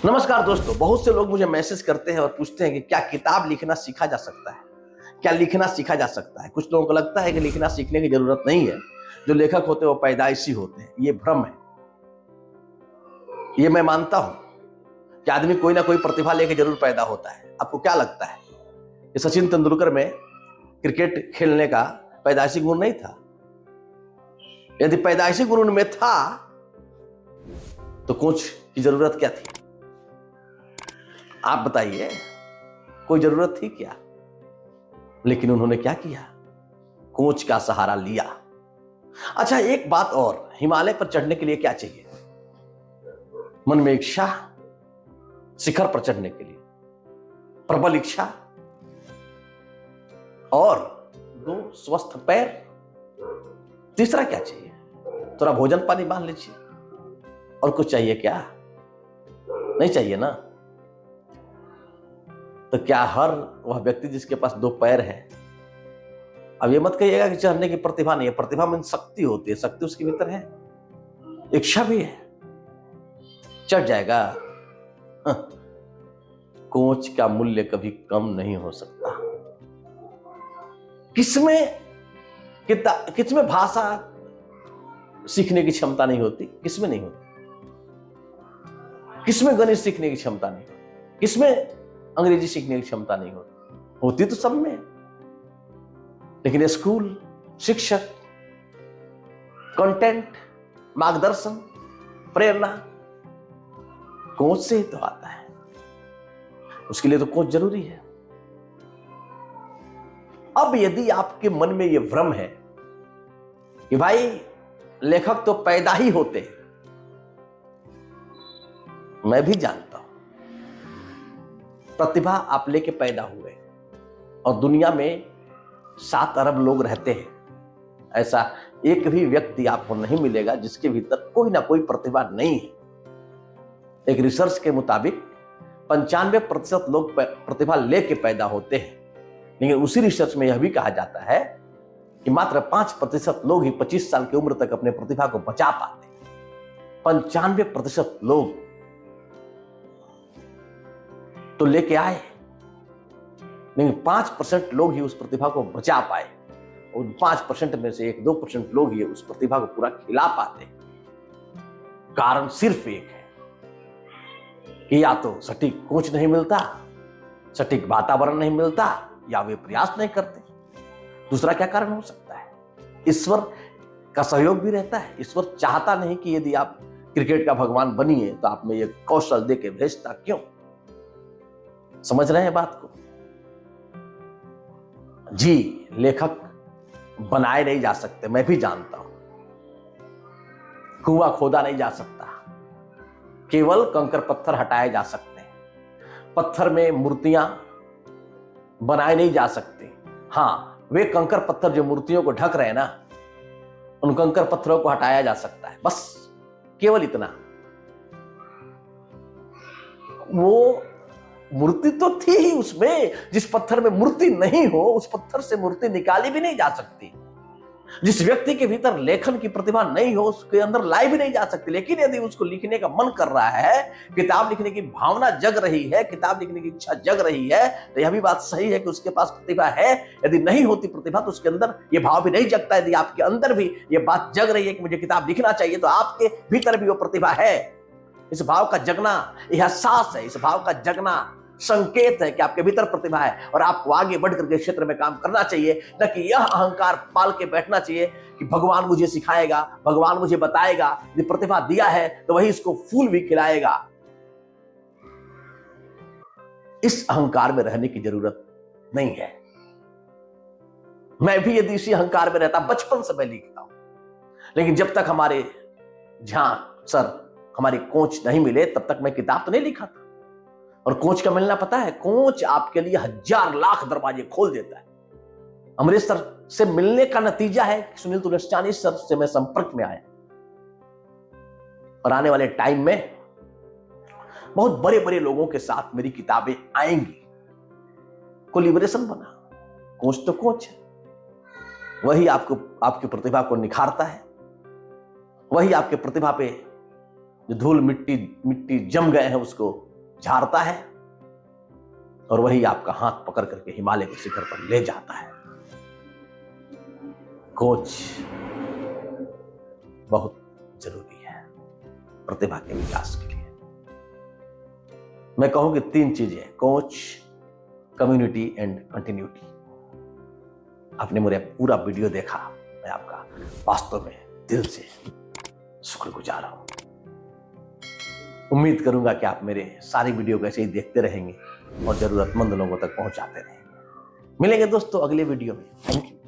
नमस्कार दोस्तों, बहुत से लोग मुझे मैसेज करते हैं और पूछते हैं कि क्या किताब लिखना सीखा जा सकता है, क्या लिखना सीखा जा सकता है। कुछ लोगों को लगता है कि लिखना सीखने की जरूरत नहीं है, जो लेखक होते हैं वो पैदाइशी होते हैं। ये भ्रम है। ये मैं मानता हूं कि आदमी कोई ना कोई प्रतिभा लेके जरूर पैदा होता है। आपको क्या लगता है कि सचिन तेंदुलकर में क्रिकेट खेलने का पैदाइशी गुण नहीं था? यदि पैदाइशी गुण उनमें था तो कोच की जरूरत क्या थी? आप बताइए, कोई जरूरत थी क्या? लेकिन उन्होंने क्या किया? कोच का सहारा लिया। अच्छा, एक बात और, हिमालय पर चढ़ने के लिए क्या चाहिए? मन में इच्छा, शिखर पर चढ़ने के लिए प्रबल इच्छा और दो स्वस्थ पैर। तीसरा क्या चाहिए? थोड़ा भोजन पानी मान लीजिए। और कुछ चाहिए क्या? नहीं चाहिए ना। तो क्या हर वह व्यक्ति जिसके पास दो पैर है, अब ये मत कहिएगा कि चढ़ने की प्रतिभा नहीं है। प्रतिभा में शक्ति होती है, शक्ति उसके भीतर है, इच्छा भी है, चढ़ जाएगा। हाँ। कोच का मूल्य कभी कम नहीं हो सकता। किसमें भाषा सीखने की क्षमता नहीं होती? किसमें नहीं होती? किसमें गणित सीखने की क्षमता नहीं होती? किसमें अंग्रेजी सीखने की क्षमता नहीं होती तो सब में। लेकिन स्कूल, शिक्षक, कंटेंट, मार्गदर्शन, प्रेरणा कोच से ही तो आता है। उसके लिए तो कोच जरूरी है। अब यदि आपके मन में यह भ्रम है कि भाई लेखक तो पैदा ही होते हैं, मैं भी जानता हूं प्रतिभा आप लेके पैदा हुए और दुनिया में 7 अरब लोग रहते हैं। ऐसा एक भी व्यक्ति आपको नहीं मिलेगा जिसके भीतर कोई ना कोई प्रतिभा नहीं है। एक रिसर्च के मुताबिक 95% लोग प्रतिभा लेके पैदा होते हैं, लेकिन उसी रिसर्च में यह भी कहा जाता है कि मात्र 5% लोग ही 25 साल की उम्र तक अपने प्रतिभा को बचा पाते हैं। 95% लोग तो लेके आए, लेकिन 5% लोग ही उस प्रतिभा को बचा पाए। उन 5% में से 1-2% लोग ही उस प्रतिभा को पूरा खिला पाते। कारण सिर्फ एक है कि या तो सटीक कोच नहीं मिलता, सटीक वातावरण नहीं मिलता, या वे प्रयास नहीं करते। दूसरा क्या कारण हो सकता है? ईश्वर का सहयोग भी रहता है। ईश्वर चाहता नहीं कि यदि आप क्रिकेट का भगवान बनिए तो आप में यह कौशल देके भेजता क्यों? समझ रहे हैं बात को? जी, लेखक बनाए नहीं जा सकते, मैं भी जानता हूं। कुआं खोदा नहीं जा सकता, केवल कंकर पत्थर हटाए जा सकते हैं। पत्थर में मूर्तियां बनाए नहीं जा सकती। हां, वे कंकर पत्थर जो मूर्तियों को ढक रहे हैं ना, उन कंकर पत्थरों को हटाया जा सकता है, बस केवल इतना। वो मूर्ति तो थी ही उसमें। जिस पत्थर में मूर्ति नहीं हो, उस पत्थर से मूर्ति निकाली भी नहीं जा सकती। जिस व्यक्ति के भीतर लेखन की प्रतिभा नहीं हो, उसके अंदर लाई भी नहीं जा सकती। लेकिन यदि उसको लिखने का मन कर रहा है, किताब लिखने की भावना जग रही है, किताब लिखने की इच्छा जग रही है, तो यह भी बात सही है कि उसके पास प्रतिभा है। यदि नहीं होती प्रतिभा तो उसके अंदर यह भाव भी नहीं जगता। यदि आपके अंदर भी यह बात जग रही है कि मुझे किताब लिखना चाहिए, तो आपके भीतर भी वो प्रतिभा है। इस भाव का जगना यह एहसास है, इस भाव का जगना संकेत है कि आपके भीतर प्रतिभा है और आपको आगे बढ़कर के क्षेत्र में काम करना चाहिए। न कि यह अहंकार पाल के बैठना चाहिए कि भगवान मुझे सिखाएगा, भगवान मुझे बताएगा। यदि प्रतिभा दिया है तो वही इसको फूल भी खिलाएगा। इस अहंकार में रहने की जरूरत नहीं है। मैं भी यदि इसी अहंकार में रहता, बचपन से मैं लिखता हूं, लेकिन जब तक हमारे जहां सर हमारे कोच नहीं मिले तब तक मैं किताब तो नहीं लिखा था। और कोच का मिलना, पता है, कोच आपके लिए 1000 लाख दरवाजे खोल देता है। अमरीश सर से मिलने का नतीजा है कि सुनील तुलसियानी सर से मैं संपर्क में आया और आने वाले टाइम में बहुत बड़े बड़े लोगों के साथ मेरी किताबें आएंगी। कोलिब्रेशन बना। कोच तो कोच है, वही आपको आपकी प्रतिभा को निखारता है, वही आपके प्रतिभा पे जो धूल मिट्टी जम गए हैं उसको झाड़ता है और वही आपका हाथ पकड़ करके हिमालय के शिखर पर ले जाता है। कोच बहुत जरूरी है प्रतिभा के विकास के लिए। मैं कहूं कि 3 चीजें, कोच, कम्युनिटी एंड कंटिन्यूटी। आपने मेरा पूरा वीडियो देखा, मैं आपका वास्तव में दिल से शुक्रगुजार हूं। उम्मीद करूंगा कि आप मेरे सारी वीडियो को ऐसे ही देखते रहेंगे और जरूरतमंद लोगों तक पहुंचाते रहेंगे। मिलेंगे दोस्तों अगले वीडियो में। Thank you.